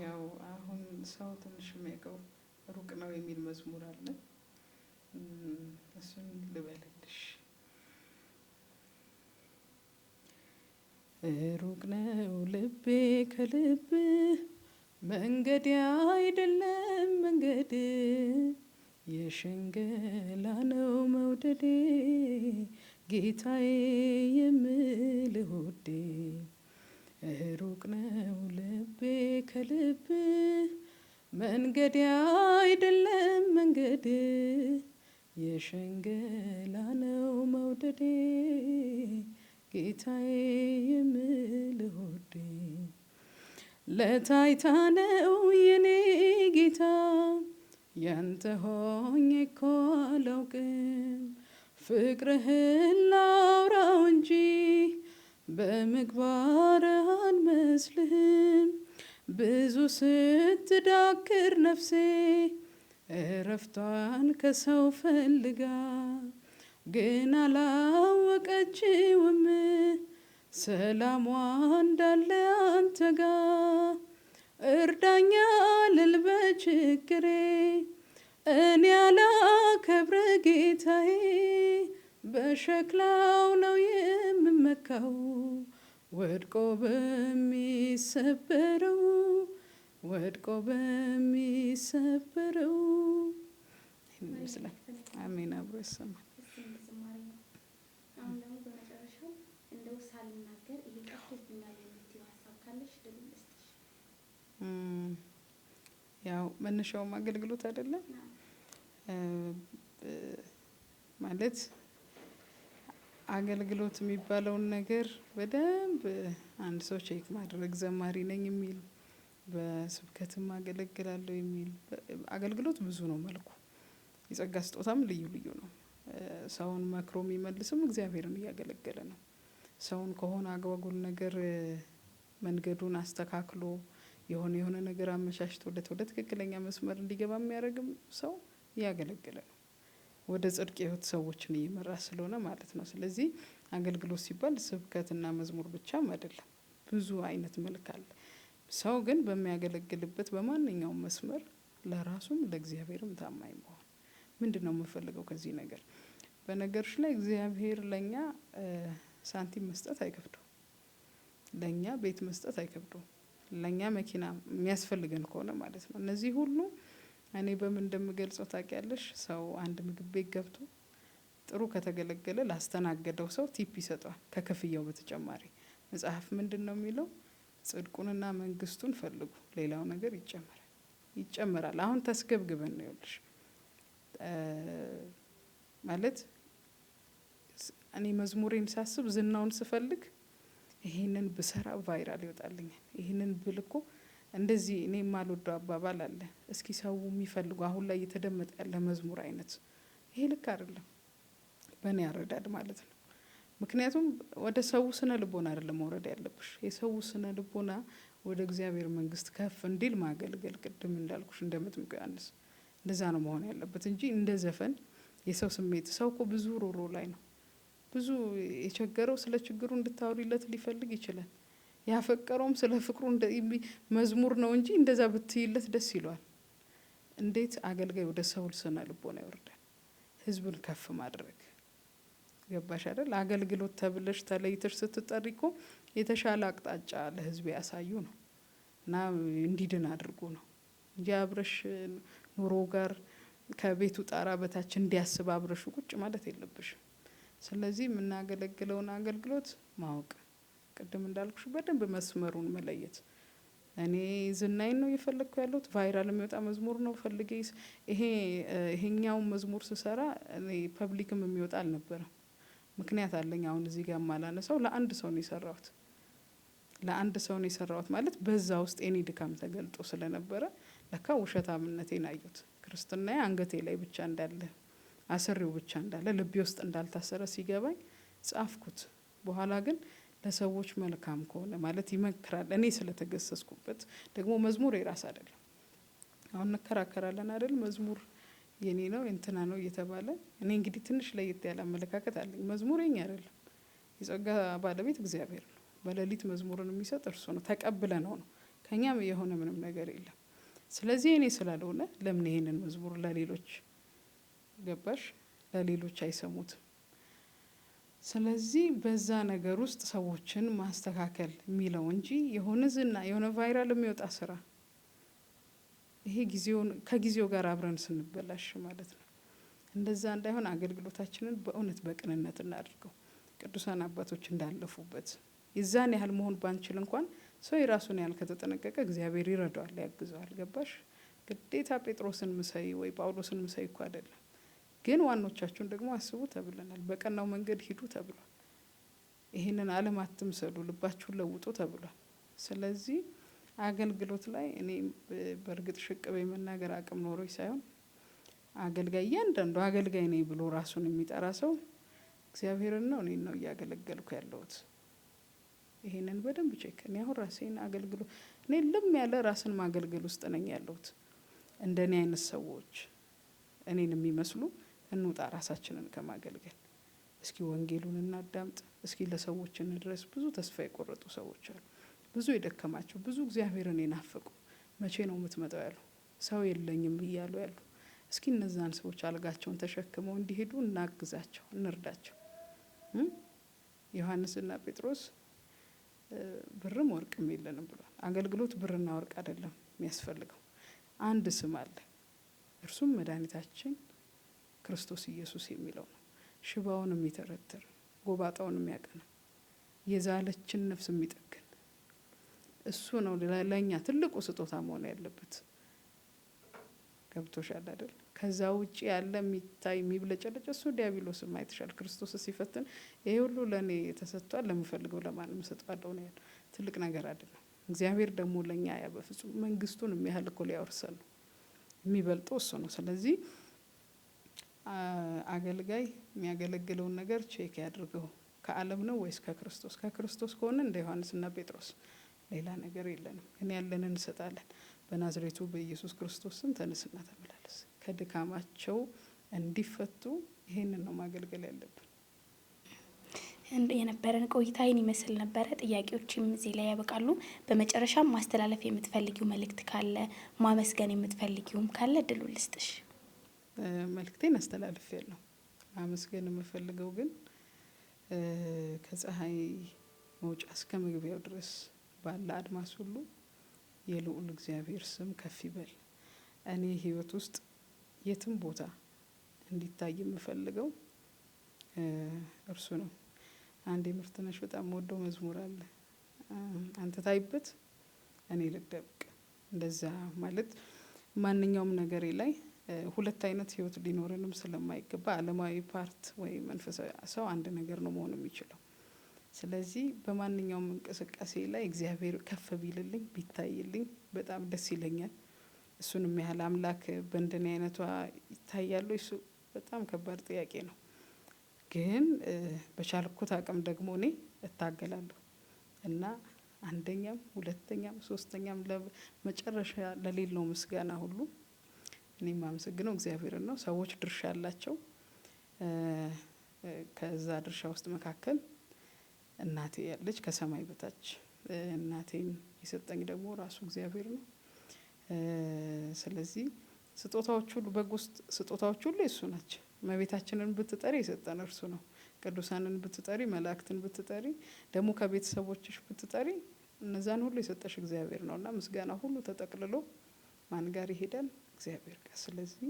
ያው አሁን ሰው ትንሽ የሚያውቀው ሩቅ ነው የሚል መዝሙር አለ። እሱን ልበልልሽ። ሩቅ ነው ልቤ ከልብ፣ መንገድ አይደለም መንገድ፣ የሽንገላ ነው መውደዴ፣ ጌታዬ የምልህ ውዴ። ሩቅ ነው ልቤ ከልብ፣ መንገድ አይደለም መንገድ፣ የሽንገላ ነው መውደዴ፣ ጌታዬ የምልህ ውዴ። ለታይታ ነው የኔ ጌታ፣ ያንተ ሆኜ እኮ አላውቅም፣ ፍቅርህን ላውራው እንጂ በምግባር አልመስልህም። ብዙ ስትዳክር ነፍሴ እረፍቷን ከሰው ፈልጋ፣ ግን አላወቀችውም ሰላሟ እንዳለ አንተ ጋ። እርዳኛ ልል በችግሬ እኔ ያላከብረ ጌታዬ፣ በሸክላው ነው የምመካው ወድቆ በሚሰበረው ወድቆ በሚሰበረው። ይህን ይመስላል። አሜን። አብሮ ይሰማል። አሁን ደግሞ በመጨረሻው እንደው ሳልናገር ይሄ ጠፍቶብኛል የምትይው ሀሳብ ካለሽ ድል ልስጥሽ። ያው መነሻውም አገልግሎት አይደለም ማለት አገልግሎት የሚባለውን ነገር በደንብ አንድ ሰው ቼክ ማድረግ ዘማሪ ነኝ የሚል በስብከትም አገለግላለሁ የሚል አገልግሎት ብዙ ነው መልኩ። የጸጋ ስጦታም ልዩ ልዩ ነው። ሰውን መክሮ የሚመልስም እግዚአብሔርን እያገለገለ ነው። ሰውን ከሆነ አጓጉል ነገር መንገዱን አስተካክሎ የሆነ ነገር አመቻችቶለት ወደ ትክክለኛ መስመር እንዲገባ የሚያደርግም ሰው እያገለገለ ነው። ወደ ጽድቅ ህይወት ሰዎችን እየመራ ስለሆነ ማለት ነው። ስለዚህ አገልግሎት ሲባል ስብከትና መዝሙር ብቻም አይደለም፣ ብዙ አይነት መልክ አለ። ሰው ግን በሚያገለግልበት በማንኛውም መስመር ለራሱም ለእግዚአብሔርም ታማኝ መሆን። ምንድነው የምፈልገው ከዚህ ነገር? በነገሮች ላይ እግዚአብሔር ለኛ ሳንቲም መስጠት አይከብደው፣ ለኛ ቤት መስጠት አይከብደው፣ ለኛ መኪና የሚያስፈልገን ከሆነ ማለት ነው። እነዚህ ሁሉ እኔ በምን እንደምገልጸው ታውቂያለሽ? ሰው አንድ ምግብ ቤት ገብቶ ጥሩ ከተገለገለ ላስተናገደው ሰው ቲፕ ይሰጠዋል ከክፍያው በተጨማሪ። መጽሐፍ ምንድነው የሚለው? ጽድቁንና መንግስቱን ፈልጉ ሌላው ነገር ይጨመራል። አሁን ተስገብግበን ነው ይልሽ ማለት እኔ መዝሙሬን ሳስብ ዝናውን ስፈልግ ይሄንን ብሰራ ቫይራል ይወጣልኛል፣ ይሄንን ብልኮ እንደዚህ እኔ የማልወደው አባባል አለ። እስኪ ሰው የሚፈልጉ አሁን ላይ እየተደመጠ ያለ መዝሙር አይነት ይሄ ልክ አይደለም በእኔ አረዳድ ማለት ነው። ምክንያቱም ወደ ሰው ስነ ልቦና አይደለም መውረድ ያለብሽ፣ የሰው ስነ ልቦና ወደ እግዚአብሔር መንግስት ከፍ እንዲል ማገልገል። ቅድም እንዳልኩሽ እንደ መጥምቁ ዮሐንስ እንደዛ ነው መሆን ያለበት እንጂ እንደ ዘፈን የሰው ስሜት። ሰው እኮ ብዙ ሮሮ ላይ ነው፣ ብዙ የቸገረው ስለ ችግሩ እንድታወሪለት ሊፈልግ ይችላል። ያፈቀረውም ስለ ፍቅሩ መዝሙር ነው እንጂ እንደዛ ብትይለት ደስ ይለዋል። እንዴት አገልጋይ ወደ ሰው ስነ ልቦና ይወርዳል? ህዝብን ከፍ ማድረግ ገባሽ አይደል? አገልግሎት ተብለሽ ተለይተሽ ስትጠሪ እኮ የተሻለ አቅጣጫ ለህዝብ ያሳዩ ነው እና እንዲድን አድርጉ ነው እንጂ አብረሽ ኑሮ ጋር ከቤቱ ጣራ በታች እንዲያስብ አብረሽ ቁጭ ማለት የለብሽም። ስለዚህ የምናገለግለውን አገልግሎት ማወቅ፣ ቅድም እንዳልኩሽ በደንብ መስመሩን መለየት። እኔ ዝናይን ነው እየፈለግኩ ያለሁት፣ ቫይራል የሚወጣ መዝሙር ነው ፈልጌ ይሄኛውን መዝሙር ስሰራ እኔ ፐብሊክም የሚወጣ አልነበረም። ምክንያት አለኝ። አሁን እዚህ ጋር ማላነሳው ለአንድ ሰው ነው የሰራሁት። ለአንድ ሰው ነው የሰራሁት ማለት በዛ ውስጥ የኔ ድካም ተገልጦ ስለነበረ ለካ ውሸታምነቴን አዩት። ክርስትናዬ አንገቴ ላይ ብቻ እንዳለ አስሬው ብቻ እንዳለ ልቤ ውስጥ እንዳልታሰረ ሲገባኝ ጻፍኩት። በኋላ ግን ለሰዎች መልካም ከሆነ ማለት ይመክራል። እኔ ስለተገሰስኩበት ደግሞ መዝሙር የራስ አይደለም። አሁን እንከራከራለን አይደል? መዝሙር የኔ ነው እንትና ነው እየተባለ እኔ እንግዲህ ትንሽ ለየት ያለ አመለካከት አለኝ። መዝሙር የኛ አይደለም፣ የጸጋ ባለቤት እግዚአብሔር ነው። በሌሊት መዝሙርን የሚሰጥ እርሱ ነው። ተቀብለ ነው ከኛም የሆነ ምንም ነገር የለም። ስለዚህ እኔ ስላልሆነ ለምን ይሄንን መዝሙር ለሌሎች ገባሽ ለሌሎች አይሰሙትም? ስለዚህ በዛ ነገር ውስጥ ሰዎችን ማስተካከል የሚለው እንጂ የሆነ ዝና የሆነ ቫይራል የሚወጣ ስራ ይሄ ከጊዜው ጋር አብረን ስንበላሽ ማለት ነው። እንደዛ እንዳይሆን አገልግሎታችንን በእውነት በቅንነት እናድርገው። ቅዱሳን አባቶች እንዳለፉበት የዛን ያህል መሆን ባንችል እንኳን ሰው የራሱን ያህል ከተጠነቀቀ እግዚአብሔር ይረዳዋል፣ ያግዘዋል። ገባሽ? ግዴታ ጴጥሮስን ምሰይ ወይ ጳውሎስን ምሰይ እኮ አይደለም። ግን ዋኖቻችሁን ደግሞ አስቡ ተብለናል። በቀናው መንገድ ሂዱ ተብሏል። ይህንን ዓለም አትምሰሉ፣ ልባችሁን ለውጡ ተብሏል። ስለዚህ አገልግሎት ላይ እኔ በእርግጥ ሽቅብ የመናገር አቅም ኖሮኝ ሳይሆን አገልጋይ እያንዳንዱ አገልጋይ ነኝ ብሎ ራሱን የሚጠራ ሰው እግዚአብሔርን ነው እኔን ነው እያገለገልኩ ያለሁት። ይሄንን በደንብ ቼክ እኔ አሁን ራሴን አገልግሎ እኔ ልም ያለ ራስን ማገልገል ውስጥ ነኝ ያለሁት። እንደኔ አይነት ሰዎች እኔን የሚመስሉ እንውጣ ራሳችንን ከማገልገል። እስኪ ወንጌሉን እናዳምጥ፣ እስኪ ለሰዎች እንድረስ። ብዙ ተስፋ የቆረጡ ሰዎች አሉ፣ ብዙ የደከማቸው፣ ብዙ እግዚአብሔርን የናፈቁ መቼ ነው የምትመጣው ያሉ፣ ሰው የለኝም እያሉ ያሉ። እስኪ እነዛን ሰዎች አልጋቸውን ተሸክመው እንዲሄዱ እናግዛቸው፣ እንርዳቸው። ዮሐንስና ጴጥሮስ ብርም ወርቅም የለንም ብሏል። አገልግሎት ብርና ወርቅ አይደለም የሚያስፈልገው፣ አንድ ስም አለ፣ እርሱም መድኃኒታችን ክርስቶስ ኢየሱስ የሚለው ነው። ሽባውን የሚተረትር ጎባጣውን የሚያቀና የዛለችን ነፍስ የሚጠግን እሱ ነው ለኛ ትልቁ ስጦታ መሆን ያለበት። ገብቶሻል አይደል? ከዛ ውጪ ያለ የሚታይ የሚብለጨለጭ እሱ ዲያብሎስም አይተሻል። ክርስቶስ ሲፈትን ይሄ ሁሉ ለእኔ ተሰጥቷል፣ ለምፈልገው ለማንም እሰጠዋለሁ ነው ያለው። ትልቅ ነገር አይደለም። እግዚአብሔር ደግሞ ለኛ ያ በፍጹም መንግስቱን የሚያህል እኮ ሊያወርሰን ነው፣ የሚበልጠው እሱ ነው። ስለዚህ አገልጋይ የሚያገለግለውን ነገር ቼክ ያድርገው። ከዓለም ነው ወይስ ከክርስቶስ? ከክርስቶስ ከሆነ እንደ ዮሐንስና ጴጥሮስ ሌላ ነገር የለንም፣ ግን ያለንን እንሰጣለን። በናዝሬቱ በኢየሱስ ክርስቶስ ስም ተነስና ተመላለስ። ከድካማቸው እንዲፈቱ ይሄንን ነው ማገልገል ያለብን። የነበረን ቆይታ ይህን ይመስል ነበረ። ጥያቄዎችም እዚህ ላይ ያበቃሉ። በመጨረሻም ማስተላለፍ የምትፈልጊው መልእክት ካለ፣ ማመስገን የምትፈልጊውም ካለ እድሉ ልስጥሽ። መልእክቴን አስተላልፌያለሁ። ማመስገን የምፈልገው ግን ከፀሐይ መውጫ እስከ መግቢያው ድረስ ባለ አድማስ ሁሉ የልዑል እግዚአብሔር ስም ከፍ ይበል። እኔ ህይወት ውስጥ የትም ቦታ እንዲታይ የምፈልገው እርሱ ነው። አንድ የምርትነሽ በጣም ወደው መዝሙር አለ፣ አንተ ታይበት እኔ ልደብቅ። እንደዛ ማለት ማንኛውም ነገሬ ላይ ሁለት አይነት ህይወት ሊኖረንም ስለማይገባ ዓለማዊ ፓርት ወይ መንፈሳዊ ሰው አንድ ነገር ነው መሆን የሚችለው። ስለዚህ በማንኛውም እንቅስቃሴ ላይ እግዚአብሔር ከፍ ቢልልኝ ቢታይልኝ በጣም ደስ ይለኛል። እሱንም ያህል አምላክ በእንደኔ አይነቷ ይታያሉ? እሱ በጣም ከባድ ጥያቄ ነው። ግን በቻልኩት አቅም ደግሞ እኔ እታገላለሁ እና አንደኛም ሁለተኛም ሶስተኛም ለመጨረሻ ለሌለው ምስጋና ሁሉ እኔ የማመሰግነው እግዚአብሔርን ነው። ሰዎች ድርሻ አላቸው። ከዛ ድርሻ ውስጥ መካከል እናቴ ያለች ከሰማይ በታች እናቴን የሰጠኝ ደግሞ ራሱ እግዚአብሔር ነው። ስለዚህ ስጦታዎች ሁሉ በጎ ስጦታዎች ሁሉ የሱ ናቸው። እመቤታችንን ብትጠሪ የሰጠን እርሱ ነው። ቅዱሳንን ብትጠሪ፣ መላእክትን ብትጠሪ፣ ደግሞ ከቤተሰቦችሽ ብትጠሪ እነዛን ሁሉ የሰጠሽ እግዚአብሔር ነውና ምስጋና ሁሉ ተጠቅልሎ ማን ጋር ይሄዳል? እግዚአብሔር ጋር። ስለዚህ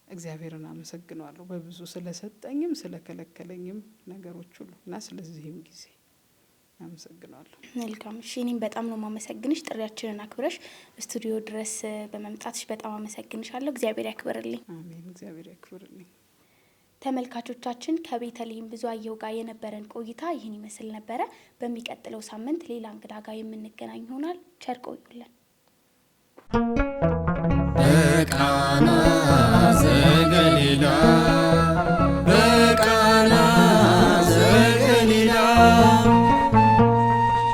እግዚአብሔርን አመሰግነዋለሁ በብዙ ስለሰጠኝም ስለከለከለኝም ነገሮች ሁሉ እና ስለዚህም ጊዜ አመሰግናለሁ። መልካም። እሺ፣ እኔም በጣም ነው ማመሰግንሽ። ጥሪያችንን አክብረሽ ስቱዲዮ ድረስ በመምጣትሽ በጣም አመሰግንሻለሁ። እግዚአብሔር ያክብርልኝ። አሜን። እግዚአብሔር ያክብርልኝ። ተመልካቾቻችን ከቤተልሔም ብዙአየሁ ጋር የነበረን ቆይታ ይህን ይመስል ነበረ። በሚቀጥለው ሳምንት ሌላ እንግዳ ጋር የምንገናኝ ይሆናል። ቸር ቆዩልን።